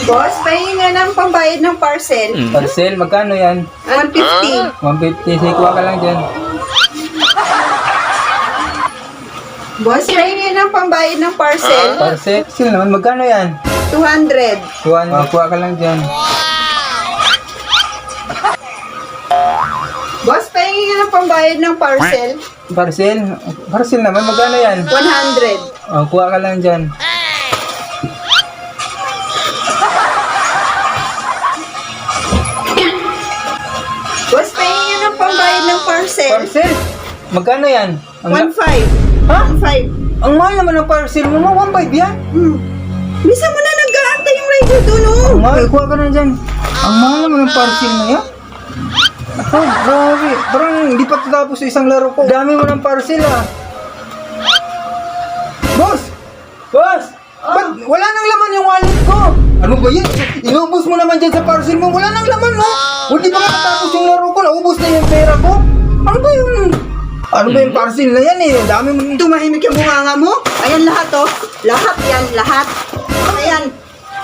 Boss, pahinga ng pambayad ng parcel. Parcel, magkano yan? 150. 150, sige, kuha ka lang dyan. Boss, pahinga ng pambayad ng parcel. Parcel naman, magkano yan? 200. Kuha ka lang dyan. Boss, pahinga ng pambayad ng parcel. Parcel naman, magkano yan? 100. Kuha ka lang dyan. Boss, pahinga ng pambayad ng parcel. Parcel? Magkano yan? 1.5. Ha? 1.5. Ang mahal naman ng parcel mo, 1.5 yan? Bisa mo na nag-aantay yung rider doon, oh. Ang mahal, kuha ka na dyan. Ang mahal naman ng parcel na yan. Grabe. Parang hindi pa tatapos sa isang laro ko. Dami mo ng parcel, ah. Boss! Ba't wala nang laman yung wallet ko? Ano ba yan? Inubos mo naman dyan sa parcel mo. Wala nang laman, no? Hindi pa matapos yung laro ko. Naubos na yung pera ko. Ano ba yung parcel na yan, eh? Ang dami mo. Tumahimik yung bunganga mo. Ayan lahat, oh. Lahat yan, lahat. Ayan.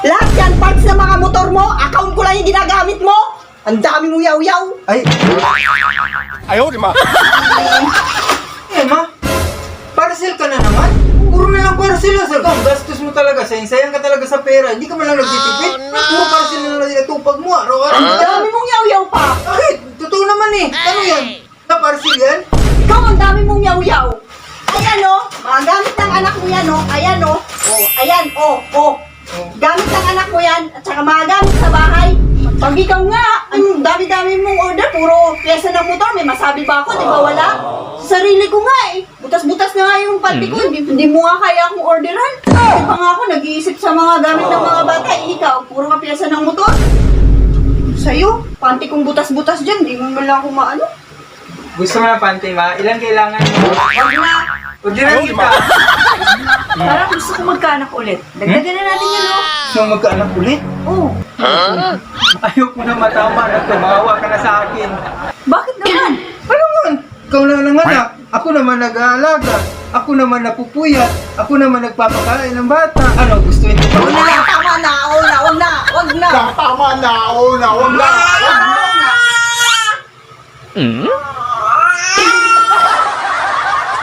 Lahat yan, parts ng mga motor mo. Account ko lang yung ginagamit mo. Ang dami mo yaw-yaw. Ay. Ayaw, di ma. Ma, parcel ka na naman? Puro na lang parcel lang. Ang gastos mo talaga. Sayang ka talaga sa pera. Hindi ka man lang nagtitipid. Puro parcel na lang natupag mo. Araw-araw. Ang dami mong yaw-yaw pa. Bakit? Totoo naman eh. Ano yan? Na parcel yan? Ikaw, ang dami mong yaw-yaw. Ayan, oh. Mga gamit ng anak mo yan, oh. Ayan, oh. Oh, ayan, oh. Gamit ng anak mo yan. At saka mga gamit sa bahay. Pag ikaw nga, ang dami-dami mong order. Puro pyesa ng motor. May masabi ba ako? Di ba wala? Sa sarili ko nga eh. Butas-butas na nga yung panty ko. Hindi mo nga kaya akong orderan. Di pa nga ako nag-iisip sa mga gamit ng mga bata. Ikaw, puro ka pyesa ng motor. Sa'yo, panty kong butas-butas dyan. Di mo man lang ako maano. Gusto mo na panty, ma? Ilan kailangan mo? Wag na. Orderan kita. Parang gusto ko magkaanak ulit. Dagdagan na natin yan, oh. Gusto mo magkaanak ulit? Oh. Ayoko na matama na tumawa ka na sa akin. Bakit naman? Ano man? Ikaw na nanganak. Ako naman nag-aalaga. Ako naman napupuyat. Ako naman nagpapakain ng bata. Ano, gusto nyo pa? Wag na, tama na. Wag na. Tama na, wag na.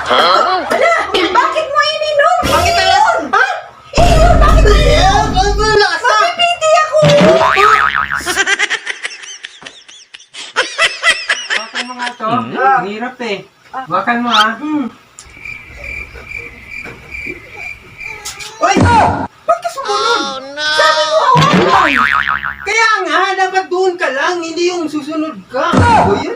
Ala, bakit mo ininom? Bakit yun? Ha? Iyon, bakit mo ininom? Mapipiti ako! Wakan mo nga to. Hirap eh. Wakan mo ha. Uy! Ba't ka sumunod? Sabi mo, hawakan! Kaya nga, dapat doon ka lang, hindi yung susunod ka. O yun?